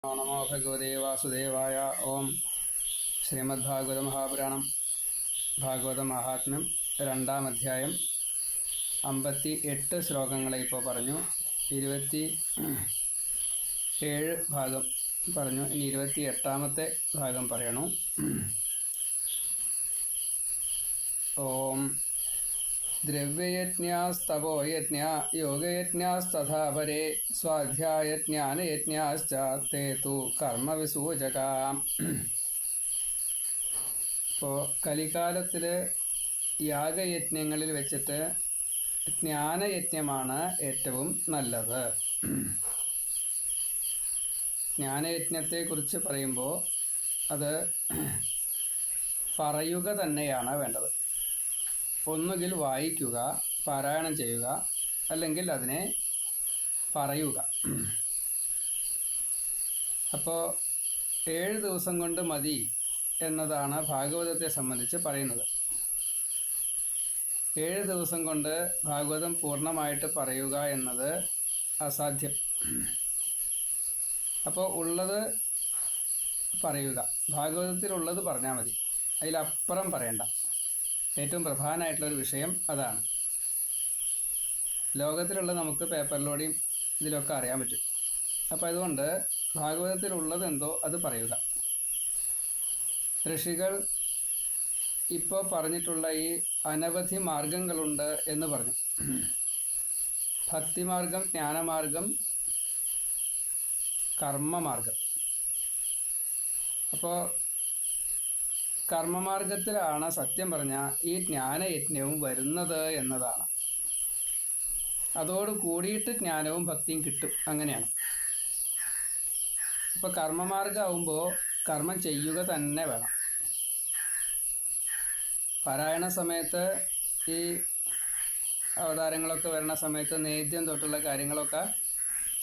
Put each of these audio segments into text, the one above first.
നമോ ഭഗവതേ വാസുദേവായ. ഓം. ശ്രീമദ്ഭാഗവത മഹാപുരാണം ഭാഗവത മഹാത്മ്യം 2-ാം അധ്യായം 58 ശ്ലോകങ്ങളെ ഇപ്പോൾ പറഞ്ഞു. 27 ഭാഗം പറഞ്ഞു. ഇനി 28-ാമത്തെ ഭാഗം പറയണു. ഓം. ദ്രവ്യയജ്ഞാസ്തപോ യജ്ഞ യോഗയജ്ഞാസ്തഥാ പരേ സ്വാധ്യായജ്ഞാനയജ്ഞാശ്ച തേ തു കർമ്മവിസൂചകാം. ഇപ്പോൾ കലികാലത്തിൽ യാഗയജ്ഞങ്ങളിൽ വെച്ചിട്ട് ജ്ഞാനയജ്ഞമാണ് ഏറ്റവും നല്ലത്. ജ്ഞാനയജ്ഞത്തെക്കുറിച്ച് പറയുമ്പോൾ അത് പറയുക തന്നെയാണ് വേണ്ടത്. ഒന്നുകിൽ വായിക്കുക, പാരായണം ചെയ്യുക, അല്ലെങ്കിൽ അതിനെ പറയുക. അപ്പോൾ 7 ദിവസം കൊണ്ട് മതി എന്നതാണ് ഭാഗവതത്തെ സംബന്ധിച്ച് പറയുന്നത്. 7 ദിവസം കൊണ്ട് ഭാഗവതം പൂർണ്ണമായിട്ട് പറയുക എന്നത് അസാധ്യം. അപ്പോൾ ഉള്ളത് പറയുക, ഭാഗവതത്തിലുള്ളത് പറഞ്ഞാൽ മതി, അതിലപ്പുറം പറയണ്ട. ഏറ്റവും പ്രധാനമായിട്ടുള്ളൊരു വിഷയം അതാണ്. ലോകത്തിലുള്ള നമുക്ക് പേപ്പറിലൂടെയും ഇതിലൊക്കെ അറിയാൻ പറ്റും. അപ്പോൾ അതുകൊണ്ട് ഭാഗവതത്തിലുള്ളത് എന്തോ അത് പറയുക. ഋഷികൾ ഇപ്പോൾ പറഞ്ഞിട്ടുള്ള ഈ അനവധി മാർഗങ്ങളുണ്ട് എന്ന് പറഞ്ഞു. ഭക്തിമാർഗം, ജ്ഞാനമാർഗം, കർമ്മമാർഗം. അപ്പോൾ കർമ്മമാർഗത്തിലാണ് സത്യം പറഞ്ഞാൽ ഈ ജ്ഞാനയജ്ഞവും വരുന്നത് എന്നതാണ്. അതോട് കൂടിയിട്ട് ജ്ഞാനവും ഭക്തിയും കിട്ടും, അങ്ങനെയാണ്. ഇപ്പോൾ കർമ്മമാർഗമാകുമ്പോൾ കർമ്മം ചെയ്യുക തന്നെ വേണം. പാരായണ സമയത്ത് ഈ അവതാരങ്ങളൊക്കെ വരുന്ന സമയത്ത് നേദ്യം തൊട്ടുള്ള കാര്യങ്ങളൊക്കെ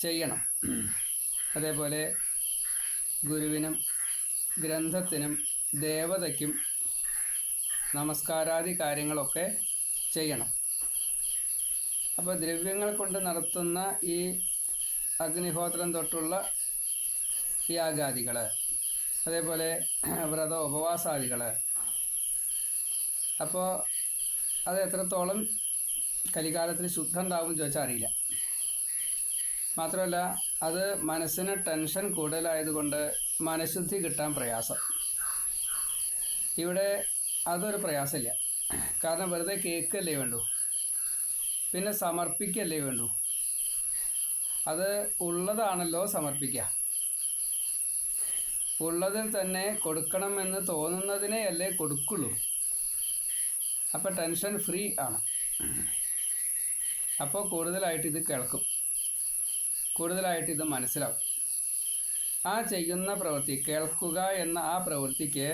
ചെയ്യണം. അതേപോലെ ഗുരുവിനും ഗ്രന്ഥത്തിനും ദേവതയ്ക്കും നമസ്കാരാദി കാര്യങ്ങളൊക്കെ ചെയ്യണം. അപ്പോൾ ദ്രവ്യങ്ങൾ കൊണ്ട് നടത്തുന്ന ഈ അഗ്നിഹോത്രം തൊട്ടുള്ള യാഗാദികൾ, അതേപോലെ വ്രത ഉപവാസാദികൾ, അപ്പോൾ അത് എത്രത്തോളം കലികാലത്തിന് ശുദ്ധം ഉണ്ടാവും ചോദിച്ചാൽ അറിയില്ല. മാത്രമല്ല അത് മനസ്സിന് ടെൻഷൻ കൂടുതലായതുകൊണ്ട് മനഃശുദ്ധി കിട്ടാൻ പ്രയാസം. ഇവിടെ അതൊരു പ്രയാസമില്ല. കാരണം വെറുതെ കേൾക്കല്ലേ വേണ്ടൂ, പിന്നെ സമർപ്പിക്കല്ലേ വേണ്ടൂ. അത് ഉള്ളതാണല്ലോ സമർപ്പിക്കുക. ഉള്ളതിൽ തന്നെ കൊടുക്കണമെന്ന് തോന്നുന്നതിനെയല്ലേ കൊടുക്കുള്ളൂ. അപ്പോൾ ടെൻഷൻ ഫ്രീ ആണ്. അപ്പോൾ കൂടുതലായിട്ട് ഇത് കേൾക്കും, കൂടുതലായിട്ട് ഇത് മനസ്സിലാവും. ആ ചെയ്യുന്ന പ്രവൃത്തി, കേൾക്കുക എന്ന ആ പ്രവൃത്തിക്ക്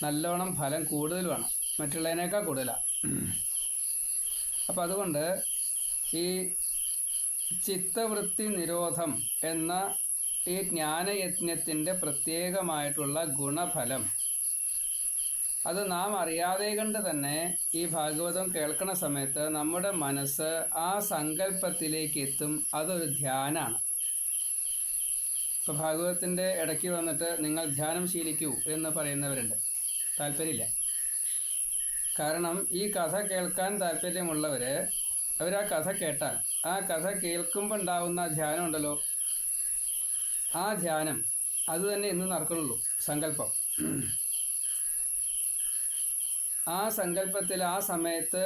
നല്ലോണം ഫലം കൂടുതൽ വേണം, മറ്റുള്ളതിനേക്കാൾ കൂടുതലാണ്. അപ്പം അതുകൊണ്ട് ഈ ചിത്തവൃത്തി നിരോധം എന്ന ഈ ജ്ഞാനയജ്ഞത്തിൻ്റെ പ്രത്യേകമായിട്ടുള്ള ഗുണഫലം അത് നാം അറിയാതെ കണ്ട് തന്നെ ഈ ഭാഗവതം കേൾക്കുന്ന സമയത്ത് നമ്മുടെ മനസ്സ് ആ സങ്കല്പത്തിലേക്ക് എത്തും. അതൊരു ധ്യാനമാണ്. ഇപ്പോൾ ഭാഗവതത്തിൻ്റെ ഇടയ്ക്ക് വന്നിട്ട് നിങ്ങൾ ധ്യാനം ശീലിക്കൂ എന്ന് പറയുന്നവരുണ്ട്. താല്പര്യമില്ല. കാരണം ഈ കഥ കേൾക്കാൻ താല്പര്യമുള്ളവർ അവരാ കഥ കേട്ടാൽ ആ കഥ കേൾക്കുമ്പോൾ ഉണ്ടാവുന്ന ധ്യാനം ഉണ്ടല്ലോ, ആ ധ്യാനം അത് തന്നെ ഇന്ന് നടക്കുന്നുള്ളൂ. സങ്കല്പം, ആ സങ്കല്പത്തിൽ ആ സമയത്ത്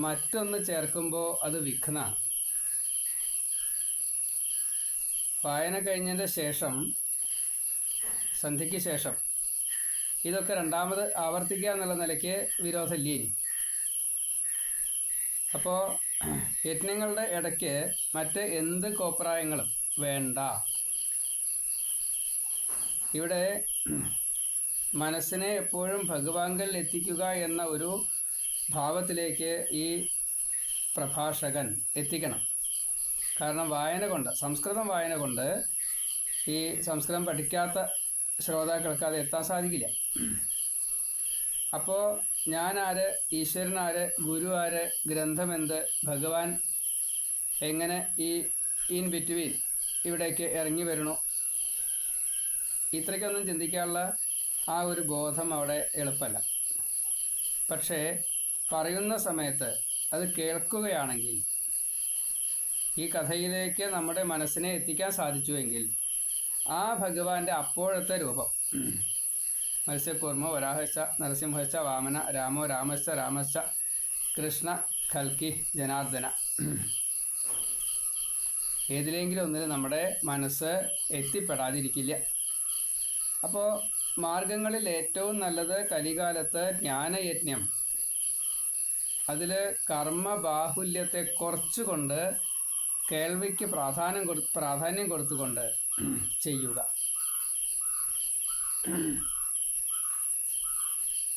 മറ്റൊന്ന് ചേർക്കുമ്പോൾ അത് വിഘ്നമാണ്. വായന കഴിഞ്ഞതിൻ്റെ ശേഷം, സന്ധ്യയ്ക്ക് ശേഷം ഇതൊക്കെ രണ്ടാമത് ആവർത്തിക്കുക എന്നുള്ള നിലയ്ക്ക് വിരോധമില്ലേ ഇനി. അപ്പോൾ യജ്ഞങ്ങളുടെ ഇടയ്ക്ക് മറ്റ് എന്ത് കോപ്രായങ്ങളും വേണ്ട. ഇവിടെ മനസ്സിനെ എപ്പോഴും ഭഗവാങ്കൽ എത്തിക്കുക എന്ന ഒരു ഭാവത്തിലേക്ക് ഈ പ്രഭാഷകൻ എത്തിക്കണം. കാരണം വായന കൊണ്ട്, സംസ്കൃതം വായന കൊണ്ട് ഈ സംസ്കൃതം പഠിക്കാത്ത ശ്രോതാക്കൾക്ക് അത് എത്താൻ സാധിക്കില്ല. അപ്പോൾ ഞാനാര്, ഈശ്വരനാര്, ഗുരു ആര്, ഗ്രന്ഥമെന്ത്, ഭഗവാൻ എങ്ങനെ ഈ ഇൻ ബിറ്റ്വീൻ ഇവിടേക്ക് ഇറങ്ങി വരണു ഇത്രയ്ക്കൊന്നും ചിന്തിക്കാനുള്ള ആ ഒരു ബോധം അവിടെ എളുപ്പമല്ല. പക്ഷേ പറയുന്ന സമയത്ത് അത് കേൾക്കുകയാണെങ്കിൽ, ഈ കഥയിലേക്ക് നമ്മുടെ മനസ്സിനെ എത്തിക്കാൻ സാധിച്ചുവെങ്കിൽ, ആ ഭഗവാന്റെ അപ്പോഴത്തെ രൂപം, മത്സ്യകൂർമ്മ വരാഹശ്ച നരസിംഹശ്ച വാമന രാമോ രാമശ്ച രാമശ്ച കൃഷ്ണ കൽക്കി ജനാർദ്ദന, ഏതിലെങ്കിലും ഒന്നിൽ നമ്മുടെ മനസ്സ് എത്തിപ്പെടാതിരിക്കില്ല. അപ്പോൾ മാർഗങ്ങളിൽ ഏറ്റവും നല്ലത് കലികാലത്ത് ജ്ഞാനയജ്ഞം, അതിൽ കർമ്മബാഹുല്യത്തെ കുറച്ചുകൊണ്ട് കേൾവിക്ക് പ്രാധാന്യം കൊടുത്തുകൊണ്ട് ചെയ്യുക.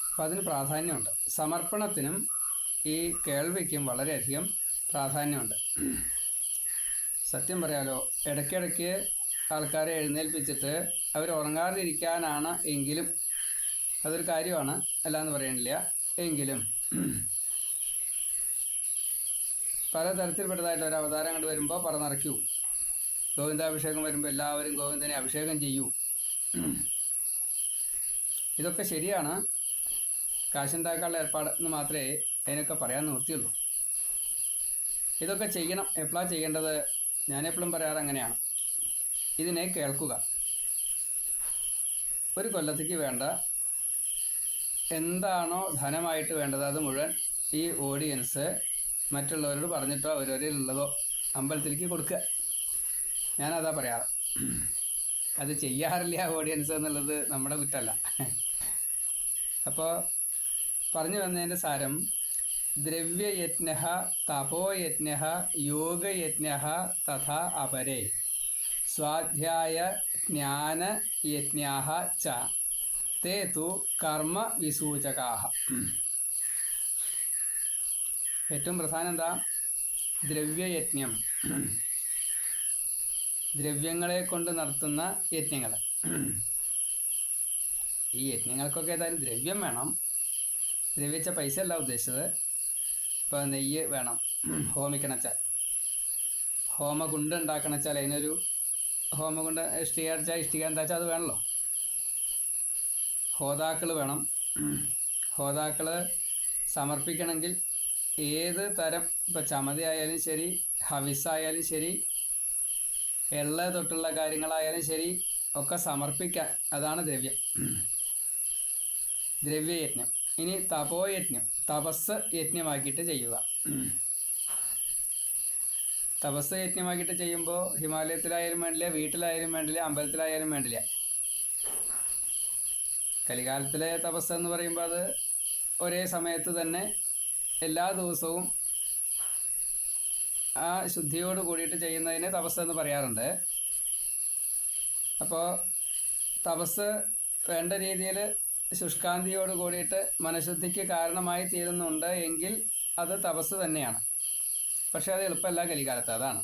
അപ്പം അതിന് പ്രാധാന്യമുണ്ട്. സമർപ്പണത്തിനും ഈ കേൾവിക്കും വളരെയധികം പ്രാധാന്യമുണ്ട്. സത്യം പറയാലോ, ഇടയ്ക്കിടയ്ക്ക് ആൾക്കാരെ എഴുന്നേൽപ്പിച്ചിട്ട് അവർ ഉറങ്ങാതിരിക്കാനാണ് എങ്കിലും, അതൊരു കാര്യമാണ്, അല്ലാന്ന് പറയണില്ല, എങ്കിലും പലതരത്തിൽപ്പെട്ടതായിട്ട് ഒരു അവതാരം കണ്ട് വരുമ്പോൾ പറന്നിറക്കൂ. ഗോവിന്ദാഭിഷേകം വരുമ്പോൾ എല്ലാവരും ഗോവിന്ദനെ അഭിഷേകം ചെയ്യൂ. ഇതൊക്കെ ശരിയാണ്, കാശുണ്ടാക്കാനുള്ള ഏർപ്പാട് എന്ന് മാത്രമേ അതിനൊക്കെ പറയാൻ നിവൃത്തിയുള്ളൂ. ഇതൊക്കെ ചെയ്യണം. എപ്പോഴാണ് ചെയ്യേണ്ടത്? ഞാനെപ്പോഴും പറയാറ് അങ്ങനെയാണ്. ഇതിനെ കേൾക്കുക. ഒരു കൊല്ലത്തേക്ക് വേണ്ട എന്താണോ ധനമായിട്ട് വേണ്ടത് അത് മുഴുവൻ ഈ ഓഡിയൻസ് മറ്റുള്ളവരോട് പറഞ്ഞിട്ടോ അവരവരിലുള്ളതോ അമ്പലത്തിലേക്ക് കൊടുക്കുക. ഞാനതാ പറയാറ്. അത് ചെയ്യാറില്ല ഓഡിയൻസ് എന്നുള്ളത് നമ്മുടെ കുറ്റമല്ല. അപ്പോൾ പറഞ്ഞു വന്നതിൻ്റെ സാരം, ദ്രവ്യയജ്ഞ തപോയജ്ഞ യോഗയജ്ഞ തഥാ അപരേ സ്വാധ്യായ ജ്ഞാനയജ്ഞാ ച തേ തു കർമ്മ വിസൂചകാഃ. ഏറ്റവും പ്രധാനം എന്താ? ദ്രവ്യയജ്ഞം, ദ്രവ്യങ്ങളെ കൊണ്ട് നടത്തുന്ന യജ്ഞങ്ങൾ. ഈ യജ്ഞങ്ങൾക്കൊക്കെ ഏതായാലും ദ്രവ്യം വേണം. ദ്രവ്യച്ച പൈസ അല്ല ഉദ്ദേശിച്ചത്. ഇപ്പോൾ നെയ്യ് വേണം ഹോമിക്കണച്ചാൽ, ഹോമകുണ്ട് ഉണ്ടാക്കണച്ചാൽ അതിനൊരു ഹോമകുണ്ട് ഇഷ്ടിക അടിച്ചാൽ ഇഷ്ടിക എന്താ വെച്ചാൽ അത് വേണമല്ലോ. ഹോതാക്കൾ വേണം. ഹോതാക്കൾ സമർപ്പിക്കണമെങ്കിൽ ഏത് തരം, ഇപ്പോൾ ചമതി ആയാലും ശരി, ഹവിസായാലും ശരി, എള്ള തൊട്ടുള്ള കാര്യങ്ങളായാലും ശരി, ഒക്കെ സമർപ്പിക്കാൻ. അതാണ് ദ്രവ്യം, ദ്രവ്യയജ്ഞം. ഇനി തപോയജ്ഞം, തപസ് യജ്ഞമാക്കിയിട്ട് ചെയ്യുക. തപസ് യജ്ഞമാക്കിയിട്ട് ചെയ്യുമ്പോൾ ഹിമാലയത്തിലായാലും വേണ്ടില്ല, വീട്ടിലായാലും വേണ്ടില്ല, അമ്പലത്തിലായാലും വേണ്ടില്ല. കലികാലത്തിലെ തപസ് എന്ന് പറയുമ്പോൾ അത് ഒരേ സമയത്ത് തന്നെ എല്ലാ ദിവസവും ആ ശുദ്ധിയോട് കൂടിയിട്ട് ചെയ്യുന്നതിന് തപസ് എന്ന് പറയാറുണ്ട്. അപ്പോൾ തപസ് വേണ്ട രീതിയിൽ ശുഷ്കാന്തിയോട് കൂടിയിട്ട് മനഃശുദ്ധിക്ക് കാരണമായി തീരുന്നുണ്ട് എങ്കിൽ അത് തപസ് തന്നെയാണ്. പക്ഷെ അത് എളുപ്പമല്ല കലികാലത്ത്, അതാണ്.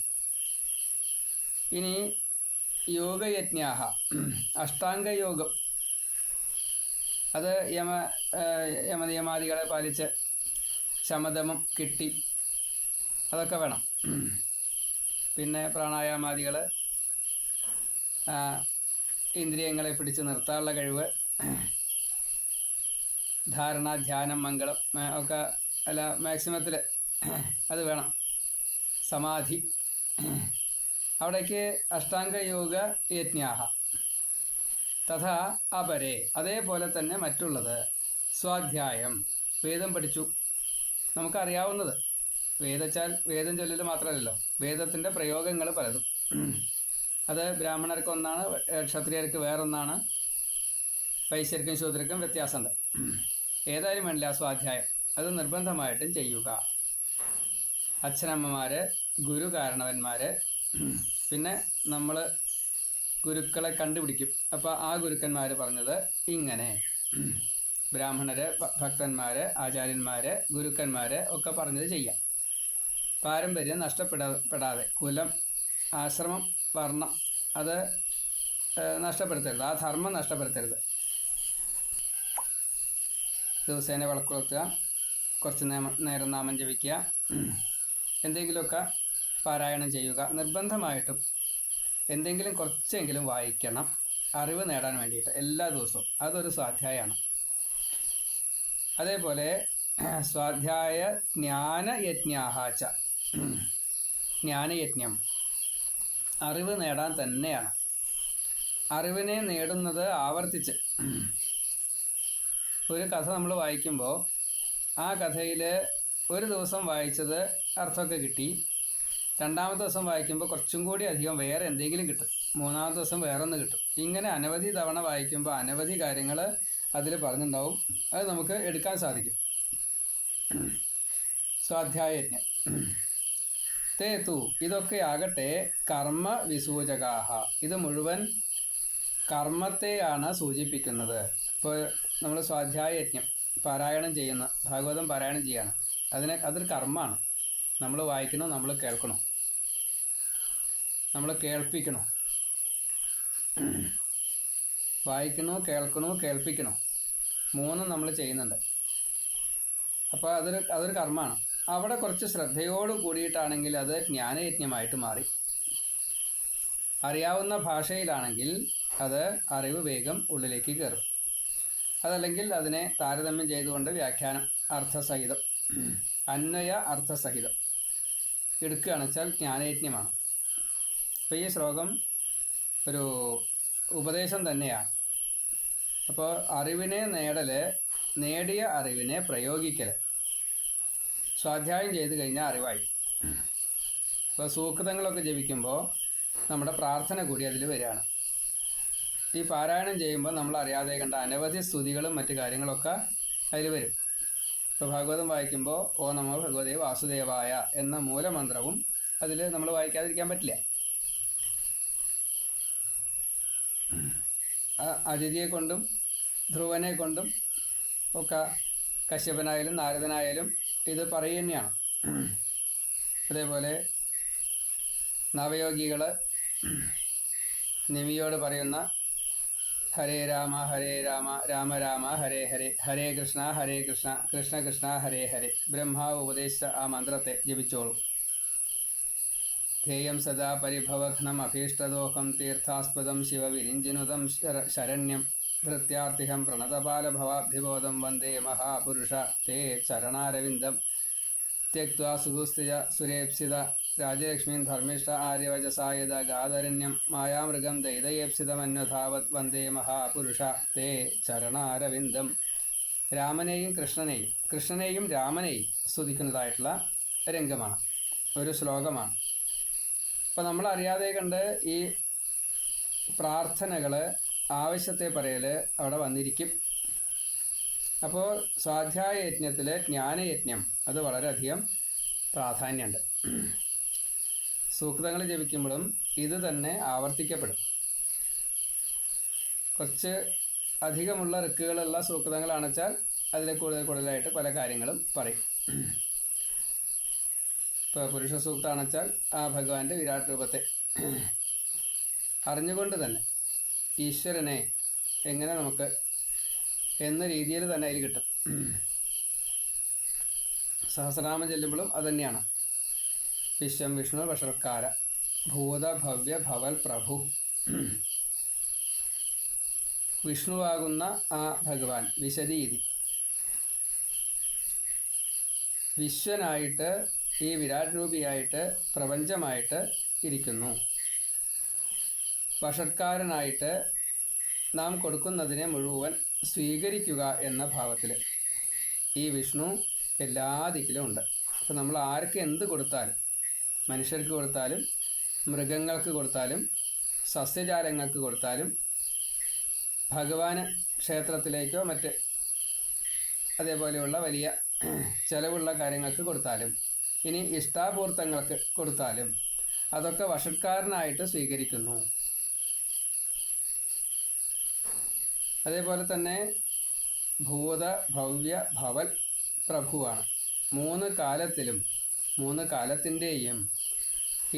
ഇനി യോഗയജ്ഞാഹ, അഷ്ടാംഗയോഗം, അത് യമനിയമാദികളെ പാലിച്ച് ശമദമം കിട്ടി അതൊക്കെ വേണം. പിന്നെ പ്രാണായാമാദികൾ, ഇന്ദ്രിയങ്ങളെ പിടിച്ച് നിർത്താനുള്ള കഴിവ്, ധാരണ, ധ്യാനം, മംഗളം ഒക്കെ അല്ല മാക്സിമത്തിൽ അത് വേണം. സമാധി, അവിടേക്ക് അഷ്ടാംഗയോഗ യജ്ഞാഹ തഥാ അപരേ. അതേപോലെ തന്നെ മറ്റുള്ളത് സ്വാധ്യായം, വേദം പഠിച്ചു, നമുക്കറിയാവുന്നത്. വേദച്ചാൽ വേദം ചൊല്ലൽ മാത്രമല്ലല്ലോ, വേദത്തിൻ്റെ പ്രയോഗങ്ങൾ പലതും. അത് ബ്രാഹ്മണർക്ക് ഒന്നാണ്, ക്ഷത്രിയർക്ക് വേറൊന്നാണ്, വൈശ്യർക്കും ശൂദ്രർക്കും വ്യത്യാസമുണ്ട്. ഏതായാലും വേണ്ടില്ല സ്വാധ്യായം, അത് നിർബന്ധമായിട്ടും ചെയ്യുക. അച്ഛനമ്മമാർ, ഗുരുകാരണവന്മാർ, പിന്നെ നമ്മൾ ഗുരുക്കളെ കണ്ടുപിടിക്കും. അപ്പോൾ ആ ഗുരുക്കന്മാർ പറഞ്ഞത് ഇങ്ങനെ, ബ്രാഹ്മണർ, ഭക്തന്മാർ, ആചാര്യന്മാർ, ഗുരുക്കന്മാർ ഒക്കെ പറഞ്ഞത് ചെയ്യാം. പാരമ്പര്യം നഷ്ടപ്പെടാതെ, കുലം, ആശ്രമം, വർണ്ണം അത് നഷ്ടപ്പെടുത്തരുത്, ആ ധർമ്മം നഷ്ടപ്പെടുത്തരുത്. ദിവസേന വിളക്കുകൊളുത്തുക, കുറച്ച് നേരം നാമം ജപിക്കുക, എന്തെങ്കിലുമൊക്കെ പാരായണം ചെയ്യുക. നിർബന്ധമായിട്ടും എന്തെങ്കിലും കുറച്ചെങ്കിലും വായിക്കണം. അറിവ് നേടാൻ വേണ്ടിയിട്ട് എല്ലാ ദിവസവും. അതൊരു സ്വാധ്യായമാണ്. അതേപോലെ സ്വാധ്യായ ജ്ഞാനയജ്ഞാഹാച്ച, ജ്ഞാനയജ്ഞം അറിവ് നേടാൻ തന്നെയാണ്. അറിവിനെ നേടുന്നത് ആവർത്തിച്ച്. ഒരു കഥ നമ്മൾ വായിക്കുമ്പോൾ ആ കഥയിൽ ഒരു ദിവസം വായിച്ചത് അർത്ഥമൊക്കെ കിട്ടി, രണ്ടാമത്തെ ദിവസം വായിക്കുമ്പോൾ കുറച്ചും കൂടി അധികം വേറെ എന്തെങ്കിലും കിട്ടും, മൂന്നാമത്തെ ദിവസം വേറൊന്ന് കിട്ടും. ഇങ്ങനെ അനവധി തവണ വായിക്കുമ്പോൾ അനവധി കാര്യങ്ങൾ അതിൽ പറഞ്ഞിട്ടുണ്ടാവും. അത് നമുക്ക് എടുക്കാൻ സാധിക്കും. സ്വാധ്യായജ്ഞം തേതു, ഇതൊക്കെയാകട്ടെ കർമ്മ വിസൂചകാഹ, ഇത് മുഴുവൻ കർമ്മത്തെയാണ് സൂചിപ്പിക്കുന്നത്. ഇപ്പോൾ നമ്മൾ സ്വാധ്യായജ്ഞം പാരായണം ചെയ്യുന്ന, ഭാഗവതം പാരായണം ചെയ്യാണ്, അതൊരു കർമ്മമാണ്. നമ്മൾ വായിക്കണോ, നമ്മൾ കേൾക്കണോ, നമ്മൾ കേൾപ്പിക്കണോ, വായിക്കണോ, കേൾക്കണോ, കേൾപ്പിക്കണോ, മൂന്നും നമ്മൾ ചെയ്യുന്നുണ്ട്. അപ്പോൾ അതൊരു കർമ്മമാണ്. അവിടെ കുറച്ച് ശ്രദ്ധയോട് കൂടിയിട്ടാണെങ്കിൽ അത് ജ്ഞാനയജ്ഞമായിട്ട് മാറി. അറിയാവുന്ന ഭാഷയിലാണെങ്കിൽ അത് അറിവ് വേഗം ഉള്ളിലേക്ക് കയറും. അതല്ലെങ്കിൽ അതിനെ താരതമ്യം ചെയ്തുകൊണ്ട് വ്യാഖ്യാനം അർത്ഥസഹിതം, അന്വയ അർത്ഥസഹിതം എടുക്കുകയാണെന്ന് വെച്ചാൽ ജ്ഞാനയജ്ഞമാണ്. അപ്പോൾ ഈ ശ്ലോകം ഒരു ഉപദേശം തന്നെയാണ്. അപ്പോൾ അറിവിനെ നേടൽ, നേടിയ അറിവിനെ പ്രയോഗിക്കൽ, സ്വാധ്യായം ചെയ്ത് കഴിഞ്ഞാൽ അറിവായി. ഇപ്പോൾ സൂക്തങ്ങളൊക്കെ ജപിക്കുമ്പോൾ നമ്മുടെ പ്രാർത്ഥന കൂടി അതിൽ വരികയാണ്. ഈ പാരായണം ചെയ്യുമ്പോൾ നമ്മൾ അറിയാതെ കണ്ട അനവധി സ്തുതികളും മറ്റു കാര്യങ്ങളൊക്കെ അതിൽ വരും. ഇപ്പോൾ ഭാഗവതം വായിക്കുമ്പോൾ ഓ നമോ ഭഗവതേ വാസുദേവായ എന്ന മൂലമന്ത്രവും അതിൽ നമ്മൾ വായിക്കാതിരിക്കാൻ പറ്റില്ല. അതിഥിയെ കൊണ്ടും ധ്രുവനെ കൊണ്ടും ഒക്കെ കശ്യപനായാലും നാരദനായാലും ഇത് പറയുക തന്നെയാണ്. അതേപോലെ നവയോഗികൾ നിമിയോട് പറയുന്ന ഹരേ രാമ ഹരേ രാമ രാമ രാമ ഹരേ ഹരേ, ഹരേ കൃഷ്ണ കൃഷ്ണ കൃഷ്ണ ഹരേ ഹരേ, ബ്രഹ്മാവ് ഉപദേശിച്ച ആ മന്ത്രത്തെ ജപിച്ചോളൂ. ധേയം സദാ പരിഭവഘ്നം അഭീഷ്ടദോഹം തീർത്ഥാസ്പദം ശിവവിരിഞ്ചിനുതം ശരണ്യം ധൃത്യാർത്ഥിഹം പ്രണതപാലഭവാബ്ധിബോധം വന്ദേ മഹാപുരുഷ തേ ചരണാരവിന്ദം त्यक्त्वा सुदुस्तिज सुरेप्सित राजलक्ष्मीं धर्मिष्ठ आर्यवचसायद गादरण्यं मायामृगं दयिदयेप्सितमन्वधावत् वन्दे महापुरुष ते ചരണാരവിന്ദം. രാമനെയും കൃഷ്ണനെയും രാമനെയും സ്തുതിക്കുന്നതായിട്ടുള്ള രംഗമാണ്, ഒരു ശ്ലോകമാണ്. അപ്പോൾ നമ്മൾ അറിയാതെ കണ്ട് ഈ പ്രാർത്ഥനകൾ, ആവശ്യത്തെ പറയൽ അവിടെ വന്നിരിക്കും. അപ്പോൾ സ്വാധ്യായ യജ്ഞത്തിൽ ജ്ഞാനയജ്ഞം അത് വളരെയധികം പ്രാധാന്യമുണ്ട്. സൂക്തങ്ങൾ ജപിക്കുമ്പോഴും ഇത് തന്നെ ആവർത്തിക്കപ്പെടും. കുറച്ച് അധികമുള്ള റിക്കുകളുള്ള സൂക്തങ്ങളാണെന്ന് വെച്ചാൽ അതിൽ കൂടുതലായിട്ട് പല കാര്യങ്ങളും പറയും. ഇപ്പോൾ പുരുഷ സൂക്തമാണെന്ന് വെച്ചാൽ ആ ഭഗവാന്റെ വിരാട് രൂപത്തെ അറിഞ്ഞുകൊണ്ട് തന്നെ ഈശ്വരനെ എങ്ങനെ നമുക്ക് എന്ന രീതിയിൽ തന്നെ അതിൽ കിട്ടും. സഹസ്രനാമം ചെല്ലുമ്പോഴും അതുതന്നെയാണ്. വിശ്വം വിഷ്ണു വഷർക്കാര ഭൂത ഭവ്യ ഭവൽ പ്രഭു. വിഷ്ണുവാകുന്ന ആ ഭഗവാൻ വിശദീതി വിശ്വനായിട്ട്, ഈ വിരാട് രൂപിയായിട്ട്, പ്രപഞ്ചമായിട്ട് ഇരിക്കുന്നു. വഷട്കാരനായിട്ട് നാം കൊടുക്കുന്നതിനെ മുഴുവൻ സ്വീകരിക്കുക എന്ന ഭാവത്തിൽ ഈ വിഷ്ണു എല്ലാ ദിക്കിലും ഉണ്ട്. അപ്പോൾ നമ്മൾ ആർക്ക് എന്ത് കൊടുത്താലും, മനുഷ്യർക്ക് കൊടുത്താലും മൃഗങ്ങൾക്ക് കൊടുത്താലും സസ്യജാലങ്ങൾക്ക് കൊടുത്താലും ഭഗവാന് ക്ഷേത്രത്തിലേക്കോ മറ്റ് അതേപോലെയുള്ള വലിയ ചെലവുള്ള കാര്യങ്ങൾക്ക് കൊടുത്താലും ഇനി ഇഷ്ടാപൂർത്തങ്ങൾക്ക് കൊടുത്താലും അതൊക്കെ വഷട്കാരനായിട്ട് സ്വീകരിക്കുന്നു. അതേപോലെ തന്നെ ഭൂത ഭവ്യ ഭവൽ പ്രഭുവാണ്. മൂന്ന് കാലത്തിൻ്റെയും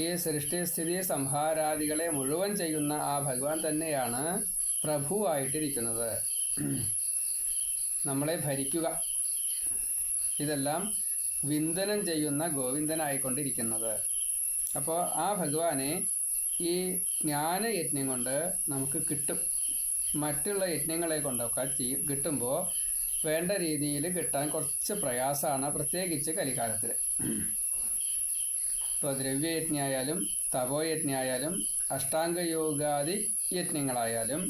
ഈ സൃഷ്ടിസ്ഥിതി സംഹാരാദികളെ മുഴുവൻ ചെയ്യുന്ന ആ ഭഗവാൻ തന്നെയാണ് പ്രഭുവായിട്ടിരിക്കുന്നത്, നമ്മളെ ഭരിക്കുക. ഇതെല്ലാം വിന്ദനം ചെയ്യുന്ന ഗോവിന്ദനായിക്കൊണ്ടിരിക്കുന്നത്. അപ്പോൾ ആ ഭഗവാനെ ഈ ജ്ഞാനയജ്ഞം കൊണ്ട് നമുക്ക് കിട്ടും. മറ്റുള്ള യജ്ഞങ്ങളെ കൊണ്ടൊക്കെ കിട്ടുമ്പോൾ വേണ്ട രീതിയിൽ കിട്ടാൻ കുറച്ച് പ്രയാസമാണ്, പ്രത്യേകിച്ച് കലികാലത്തിൽ. ഇപ്പോൾ ദ്രവ്യയജ്ഞമായാലും തപോയജ്ഞമായാലും അഷ്ടാംഗയോഗാദി യജ്ഞങ്ങളായാലും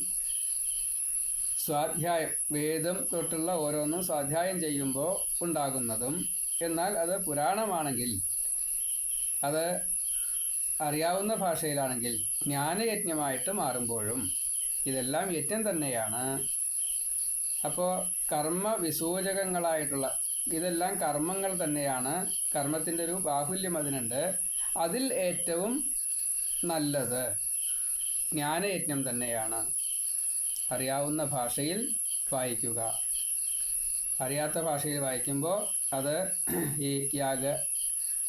സ്വാധ്യായം വേദം തൊട്ടുള്ള ഓരോന്നും സ്വാധ്യായം ചെയ്യുമ്പോൾ ഉണ്ടാകുന്നതും, എന്നാൽ അത് പുരാണമാണെങ്കിൽ, അത് അറിയാവുന്ന ഭാഷയിലാണെങ്കിൽ ജ്ഞാനയജ്ഞമായിട്ട് മാറുമ്പോഴും ഇതെല്ലാം യജ്ഞം തന്നെയാണ്. അപ്പോൾ കർമ്മ വിസൂചകങ്ങളായിട്ടുള്ള ഇതെല്ലാം കർമ്മങ്ങൾ തന്നെയാണ്. കർമ്മത്തിൻ്റെ ഒരു ബാഹുല്യം അതിനുണ്ട്. അതിൽ ഏറ്റവും നല്ലത് ജ്ഞാനയജ്ഞം തന്നെയാണ്. അറിയാവുന്ന ഭാഷയിൽ വായിക്കുക. അറിയാത്ത ഭാഷയിൽ വായിക്കുമ്പോൾ അത് ഈ യാഗ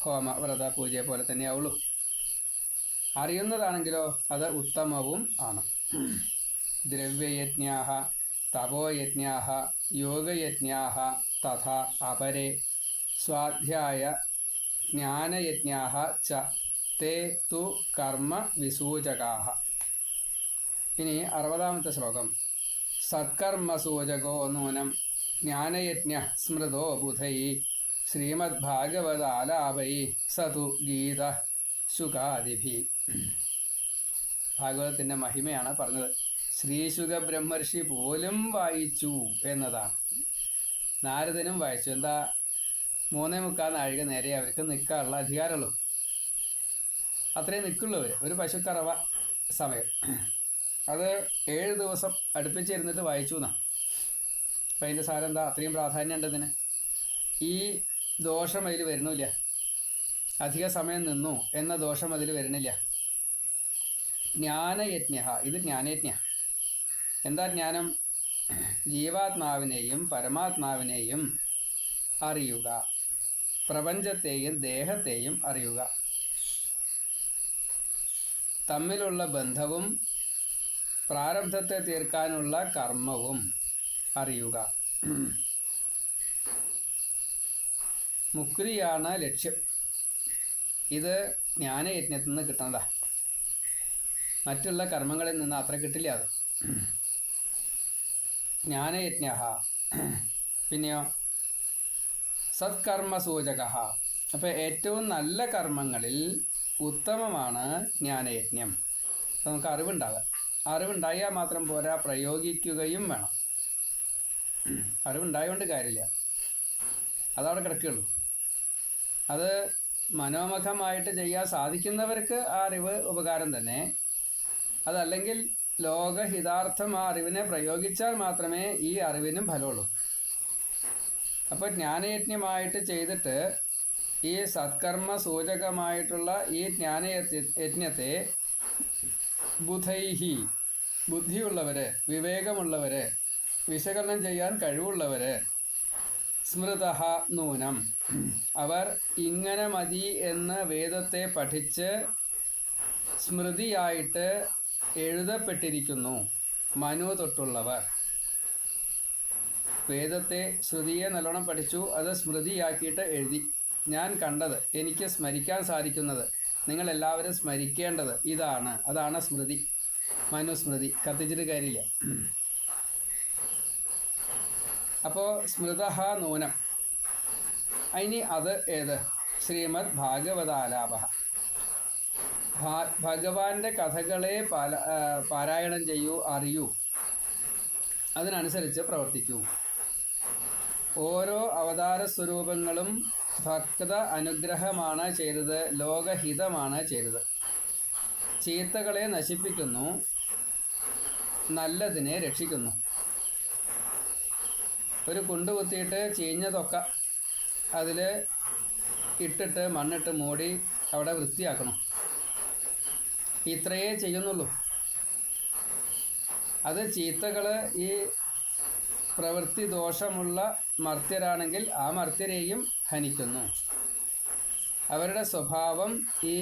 ഹോമ വ്രത പൂജയെ പോലെ തന്നെയാവുള്ളൂ. അറിയുന്നതാണെങ്കിലോ അത് ഉത്തമവും ആണ്. ദ്രവ്യയജ്ഞാഃ തപോയജ്ഞാഃ യോഗയജ്ഞാഃ തഥാ അപരേ സ്വാധ്യായ ജ്ഞാനയജ്ഞാഃ ച തേ തു കർമ്മ വിസൂചകാഃ. ഇനി 60-ാമത്തെ ശ്ലോകം. സത്കർമ്മസൂചകോ നൂനം ജ്ഞാനയജ്ഞ സ്മൃതോ ബുധൈ ശ്രീമദ്ഭാഗവതാലാപൈ സതു ഗീത ശുകാദിഭി. ഭാഗവതത്തിൻ്റെ മഹിമയാണ് പറഞ്ഞത്. ശ്രീശുക ബ്രഹ്മർഷി പോലും വായിച്ചു എന്നതാണ്. നാരദനും വായിച്ചു. എന്താ, 3:45 നാഴിക നേരെ അവർക്ക് നിൽക്കാനുള്ള അധികാരമുള്ളൂ. അത്രയും നിൽക്കുള്ളൂ അവർ. ഒരു പശുക്കറവ സമയം. അത് 7 ദിവസം അടുപ്പിച്ചിരുന്നിട്ട് വായിച്ചു എന്നാണ്. അപ്പം അതിൻ്റെ സാരം എന്താ? അത്രയും പ്രാധാന്യം ഉണ്ടതിന്. ഈ ദോഷം അതിൽ വരുന്നില്ല. അധിക സമയം നിന്നു എന്ന ദോഷം അതിൽ വരുന്നില്ല. ജ്ഞാനയജ്ഞ, ഇത് ജ്ഞാനയജ്ഞ. എന്താ ജ്ഞാനം? ജീവാത്മാവിനെയും പരമാത്മാവിനെയും അറിയുക, പ്രപഞ്ചത്തെയും ദേഹത്തെയും അറിയുക, തമ്മിലുള്ള ബന്ധവും പ്രാരബ്ധത്തെ തീർക്കാനുള്ള കർമ്മവും അറിയുക. മുക്തിയാണ് ലക്ഷ്യം. ഇത് ജ്ഞാനയജ്ഞത്തിൽ നിന്ന് കിട്ടണതാ. മറ്റുള്ള കർമ്മങ്ങളിൽ നിന്ന് അത്ര കിട്ടില്ല. അത് ജ്ഞാനയജ്ഞ. പിന്നെയോ സത്കർമ്മസൂചക. അപ്പോൾ ഏറ്റവും നല്ല കർമ്മങ്ങളിൽ ഉത്തമമാണ് ജ്ഞാനയജ്ഞം. അപ്പോൾ നമുക്ക് അറിവുണ്ടാകുക. അറിവുണ്ടായാൽ മാത്രം പോരാ, പ്രയോഗിക്കുകയും വേണം. അറിവുണ്ടായതുകൊണ്ട് കാര്യമില്ല, അതവിടെ കിടക്കുകയുള്ളൂ. അത് മനോമുഖമായിട്ട് ചെയ്യാൻ സാധിക്കുന്നവർക്ക് ആ അറിവ് ഉപകാരം തന്നെ. അതല്ലെങ്കിൽ ലോകഹിതാർത്ഥം ആ അറിവിനെ പ്രയോഗിച്ചാൽ മാത്രമേ ഈ അറിവിനും ഫലമുള്ളൂ. അപ്പോൾ ജ്ഞാനയജ്ഞമായിട്ട് ചെയ്തിട്ട് ഈ സത്കർമ്മ സൂചകമായിട്ടുള്ള ഈ ജ്ഞാനയജ്ഞത്തെ ബുധൈഹി, ബുദ്ധിയുള്ളവർ, വിവേകമുള്ളവർ, വിശകലനം ചെയ്യാൻ കഴിവുള്ളവർ, സ്മൃതഃ നൂനം, അവർ ഇങ്ങനെ മതി എന്ന് വേദത്തെ പഠിച്ച് സ്മൃതിയായിട്ട് എഴുതപ്പെട്ടിരിക്കുന്നു. മനു തൊട്ടുള്ളവർ വേദത്തെ, ശ്രുതിയെ നല്ലോണം പഠിച്ചു, അത് സ്മൃതിയാക്കിയിട്ട് എഴുതി. ഞാൻ കണ്ടത്, എനിക്ക് സ്മരിക്കാൻ സാധിക്കുന്നത്, നിങ്ങളെല്ലാവരും സ്മരിക്കേണ്ടത് ഇതാണ്. അതാണ് സ്മൃതി. മനുസ്മൃതി. കത്തിച്ചിട്ട് കാര്യമില്ല. അപ്പോൾ സ്മൃതഃ നൂനം. ഇനി അത് ഏത്? ശ്രീമദ് ഭാഗവതാലാപ. ഭഗവാന്റെ കഥകളെ പാരായണം ചെയ്യൂ, അറിയൂ, അതിനനുസരിച്ച് പ്രവർത്തിക്കൂ. ഓരോ അവതാര സ്വരൂപങ്ങളും ഭക്ത അനുഗ്രഹമാണ് ചെയ്തത്, ലോകഹിതമാണ് ചെയ്തത്. ചീത്തകളെ നശിപ്പിക്കുന്നു, നല്ലതിനെ രക്ഷിക്കുന്നു. ഒരു കുണ്ടുകുത്തിയിട്ട് ചീഞ്ഞതൊക്കെ അതിൽ ഇട്ടിട്ട് മണ്ണിട്ട് മൂടി അവിടെ വൃത്തിയാക്കണം. ഇത്രയേ ചെയ്യുന്നുള്ളൂ. അത് ചീത്തകൾ ഈ പ്രവൃത്തി ദോഷമുള്ള മർത്യരാണെങ്കിൽ ആ മർത്യരെയും ഹനിക്കുന്നു. അവരുടെ സ്വഭാവം ഈ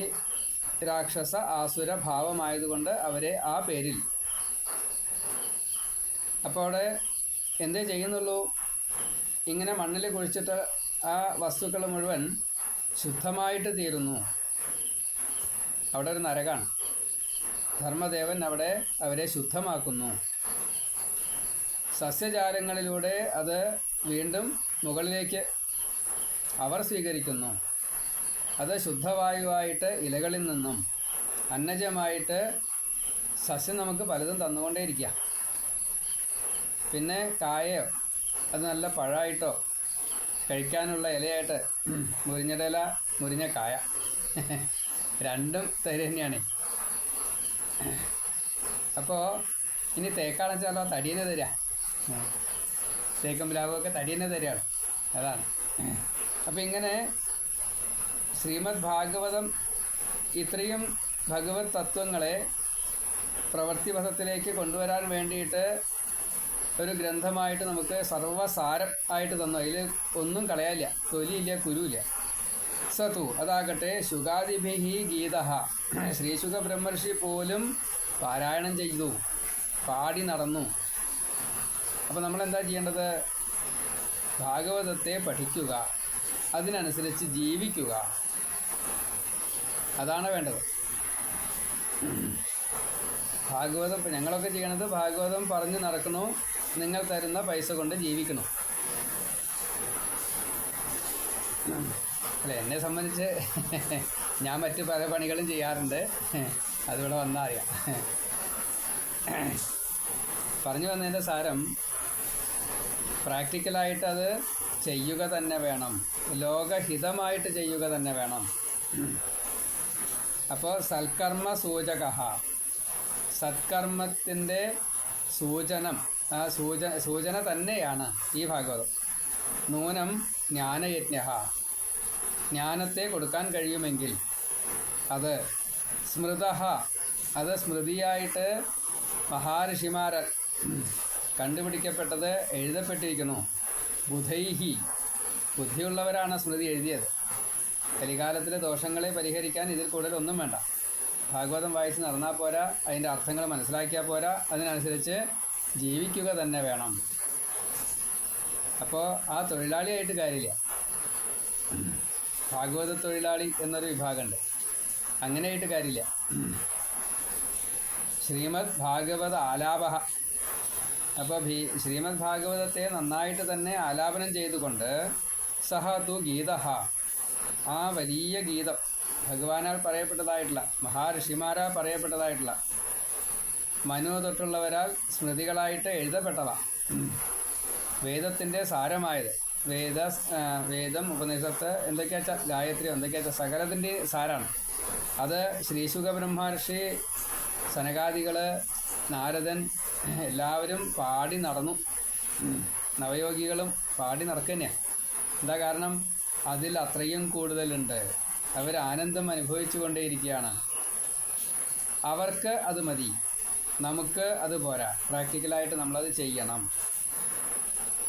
രാക്ഷസ ആസുര ഭാവമായതുകൊണ്ട് അവരെ ആ പേരിൽ. അപ്പോൾ അവിടെ എന്തേ ചെയ്യുന്നുള്ളൂ? ഇങ്ങനെ മണ്ണിൽ കുഴിച്ചിട്ട് ആ വസ്തുക്കൾ മുഴുവൻ ശുദ്ധമായിട്ട് തീരുന്നു. അവിടെ ഒരു നരകാണ്. ധർമ്മദേവൻ അവിടെ അവരെ ശുദ്ധമാക്കുന്നു. സസ്യജാലങ്ങളിലൂടെ അത് വീണ്ടും മുകളിലേക്ക് അവർ സ്വീകരിക്കുന്നു. അത് ശുദ്ധവായുവായിട്ട് ഇലകളിൽ നിന്നും അന്നജമായിട്ട് സസ്യം നമുക്ക് പലതും തന്നുകൊണ്ടേയിരിക്കുക. പിന്നെ കായയോ അത് നല്ല പഴമായിട്ടോ കഴിക്കാനുള്ള ഇലയായിട്ട് മുരിഞ്ഞയുടെ ഇല, മുരിഞ്ഞ കായ രണ്ടും തരി തന്നെയാണ്. അപ്പോൾ ഇനി തേക്കാണെന്ന് വെച്ചാലോ തടിയനെ തരിക, തേക്കും പ്ലാവുമൊക്കെ തടിയനെ തരികയാണ്. അതാണ്. അപ്പം ഇങ്ങനെ ശ്രീമദ് ഭാഗവതം ഇത്രയും ഭഗവത് തത്വങ്ങളെ പ്രവൃത്തിപഥത്തിലേക്ക് കൊണ്ടുവരാൻ വേണ്ടിയിട്ട് ഒരു ഗ്രന്ഥമായിട്ട് നമുക്ക് സർവസാരം ആയിട്ട് തന്നു. അതിൽ ഒന്നും കളയാനില്ല, തൊലിയില്ല, കുരുവില്ല. സതു അതാകട്ടെ ശുഗാദിഭിഹി ഗീത, ശ്രീശുഖ ബ്രഹ്മർഷി പോലും പാരായണം ചെയ്തു, പാടി നടന്നു. അപ്പോൾ നമ്മളെന്താ ചെയ്യേണ്ടത്? ഭാഗവതത്തെ പഠിക്കുക, അതിനനുസരിച്ച് ജീവിക്കുക, അതാണ് വേണ്ടത്. ഭാഗവതം ഇപ്പം ഞങ്ങളൊക്കെ ചെയ്യണത് ഭാഗവതം പറഞ്ഞ് നടക്കണു, നിങ്ങൾ തരുന്ന പൈസ കൊണ്ട് ജീവിക്കണം. അല്ല, എന്നെ സംബന്ധിച്ച് ഞാൻ മറ്റു പല പണികളും ചെയ്യാറുണ്ട്, അതിവിടെ വന്നാൽ അറിയാം. പറഞ്ഞു വന്നതിൻ്റെ സാരം പ്രാക്ടിക്കലായിട്ട് അത് ചെയ്യുക തന്നെ വേണം, ലോകഹിതമായിട്ട് ചെയ്യുക തന്നെ വേണം. അപ്പോൾ സൽക്കർമ്മ സൂചക, സത്കർമ്മത്തിൻ്റെ സൂചന തന്നെയാണ് ഈ ഭാഗവതം. നൂനം ജ്ഞാനയജ്ഞ, ജ്ഞാനത്തെ കൊടുക്കാൻ കഴിയുമെങ്കിൽ അത് സ്മൃത, അത് സ്മൃതിയായിട്ട് മഹാഋഷിമാർ കണ്ടുപിടിക്കപ്പെട്ടത്, എഴുതപ്പെട്ടിരിക്കുന്നു. ബുധൈഹി, ബുദ്ധിയുള്ളവരാണ് സ്മൃതി എഴുതിയത്. കലികാലത്തിലെ ദോഷങ്ങളെ പരിഹരിക്കാൻ ഇതിൽ കൂടുതൽ ഒന്നും വേണ്ട. ഭാഗവതം വായിച്ച് നടന്നാൽ പോരാ, അതിൻ്റെ അർത്ഥങ്ങൾ മനസ്സിലാക്കിയാൽ പോരാ, അതിനനുസരിച്ച് ജീവിക്കുക തന്നെ വേണം. അപ്പോൾ ആ തൊഴിലാളിയായിട്ട് കാര്യമില്ല. ഭാഗവത തൊഴിലാളി എന്നൊരു വിഭാഗമുണ്ട്, അങ്ങനെയായിട്ട് കാര്യമില്ല. ശ്രീമദ് ഭാഗവത ആലാപ, അപ്പോൾ ശ്രീമദ് ഭാഗവതത്തെ നന്നായിട്ട് തന്നെ ആലാപനം ചെയ്തുകൊണ്ട് സഹ തു ഗീത, ആ വലിയ ഗീതം ഭഗവാനാൽ പറയപ്പെട്ടതായിട്ടുള്ള, മഹാഋഷിമാരാൽ പറയപ്പെട്ടതായിട്ടുള്ള, മനു തൊട്ടുള്ളവരാൽ സ്മൃതികളായിട്ട് എഴുതപ്പെട്ടവ, വേദത്തിൻ്റെ സാരമായത്, വേദം ഉപനിഷത്ത് എന്തൊക്കെയാ വെച്ചാൽ ഗായത്രി എന്തൊക്കെയാ വെച്ചാൽ സകലത്തിൻ്റെ സാരാണ്. അത് ശ്രീശുഖ ബ്രഹ്മർഷി, സനകാദികൾ, നാരദൻ എല്ലാവരും പാടി നടന്നു. നവയോഗികളും പാടി നടക്കുക തന്നെയാണ്. എന്താ കാരണം? അതിൽ അത്രയും കൂടുതലുണ്ട്. അവർ ആനന്ദം അനുഭവിച്ചു കൊണ്ടേയിരിക്കുകയാണ്. അവർക്ക് അത് മതി, നമുക്ക് അത് പോരാ. പ്രാക്ടിക്കലായിട്ട് നമ്മളത് ചെയ്യണം.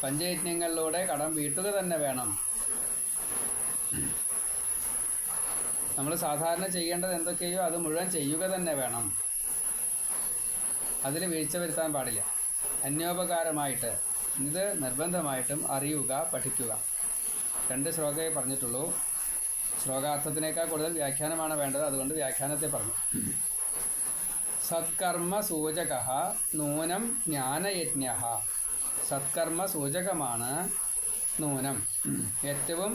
പഞ്ചയജ്ഞങ്ങളിലൂടെ കടം വീട്ടുക തന്നെ വേണം. നമ്മൾ സാധാരണ ചെയ്യേണ്ടത് എന്തൊക്കെയോ അത് മുഴുവൻ ചെയ്യുക തന്നെ വേണം. അതിൽ വീഴ്ച വരുത്താൻ പാടില്ല. അന്യോപകാരമായിട്ട് ഇത് നിർബന്ധമായിട്ടും അറിയുക, പഠിക്കുക. 2 ശ്ലോകമേ പറഞ്ഞിട്ടുള്ളൂ. ശ്ലോകാർത്ഥത്തിനേക്കാൾ കൂടുതൽ വ്യാഖ്യാനമാണ് വേണ്ടത്, അതുകൊണ്ട് വ്യാഖ്യാനത്തെ പറഞ്ഞു. സത്കർമ്മ സൂചക നൂനം ജ്ഞാനയജ്ഞ, സത്കർമ്മ സൂചകമാണ് നൂനം, ഏറ്റവും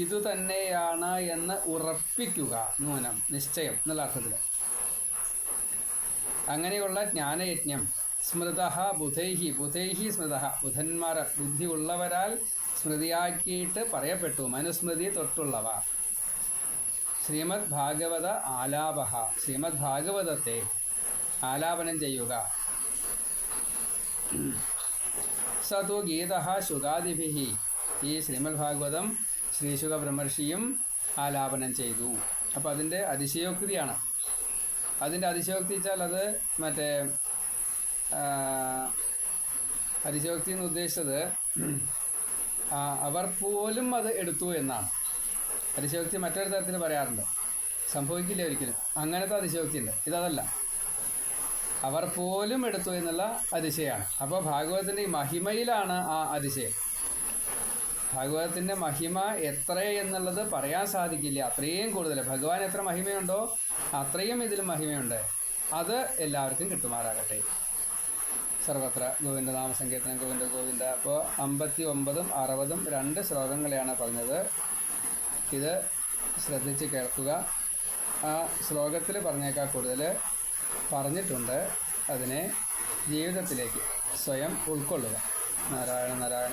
ഇതുതന്നെയാണ് എന്ന് ഉറപ്പിക്കുക. നൂനം നിശ്ചയം എന്നുള്ള അർത്ഥത്തിൽ. അങ്ങനെയുള്ള ജ്ഞാനയജ്ഞം സ്മൃത ബുധൈഹി, ബുധൈഹി സ്മൃത, ബുധന്മാർ ബുദ്ധി ഉള്ളവരാൽ സ്മൃതിയാക്കിയിട്ട് പറയപ്പെട്ടു. മനുസ്മൃതി തൊട്ടുള്ളവ. ശ്രീമദ് ഭാഗവത ആലാപ, ശ്രീമദ് ഭാഗവതത്തെ ആലാപനം ചെയ്യുക. സതു ഗീത ശുഗാദിഭി, ഈ ശ്രീമദ് ഭാഗവതം ശ്രീശുഖ ബ്രഹ്മർഷിയും ആലാപനം ചെയ്തു. അപ്പോൾ അതിൻ്റെ അതിശയോക്തിയാണ്. അതിൻ്റെ അതിശയോക്തി വെച്ചാൽ അത് മറ്റേ അതിശയോക്തി എന്ന് ഉദ്ദേശിച്ചത് അവർ പോലും അത് എടുത്തു എന്നാണ്. അതിശയോക്തി മറ്റൊരു തരത്തിൽ പറയാറുണ്ട്, സംഭവിക്കില്ല ഒരിക്കലും. അങ്ങനത്തെ അതിശയോക്തി ഉണ്ട്. ഇതല്ല, അവർ പോലും എടുത്തു എന്നുള്ള അതിശയമാണ്. അപ്പോൾ ഭാഗവതത്തിൻ്റെ ഈ മഹിമയിലാണ് ആ അതിശയം. ഭാഗവതത്തിൻ്റെ മഹിമ എത്ര എന്നുള്ളത് പറയാൻ സാധിക്കില്ല, അത്രയും കൂടുതൽ. ഭഗവാൻ എത്ര മഹിമയുണ്ടോ അത്രയും ഇതിലും മഹിമയുണ്ട്. അത് എല്ലാവർക്കും കിട്ടുമാറാകട്ടെ. സർവത്ര ഗോവിന്ദനാമ സങ്കീർത്തനം ഗോവിന്ദ ഗോവിന്ദ. അപ്പോൾ 59ഉം 60ഉം 2 ശ്ലോകങ്ങളെയാണ് പറഞ്ഞത്. ഇത് ശ്രദ്ധിച്ച് കേൾക്കുക. ആ ശ്ലോകത്തിൽ പറഞ്ഞേക്കാൾ കൂടുതൽ പറഞ്ഞിട്ടുണ്ട്. അതിനെ ജീവിതത്തിലേക്ക് സ്വയം ഉൾക്കൊള്ളുക. നാരായണ നാരായണ.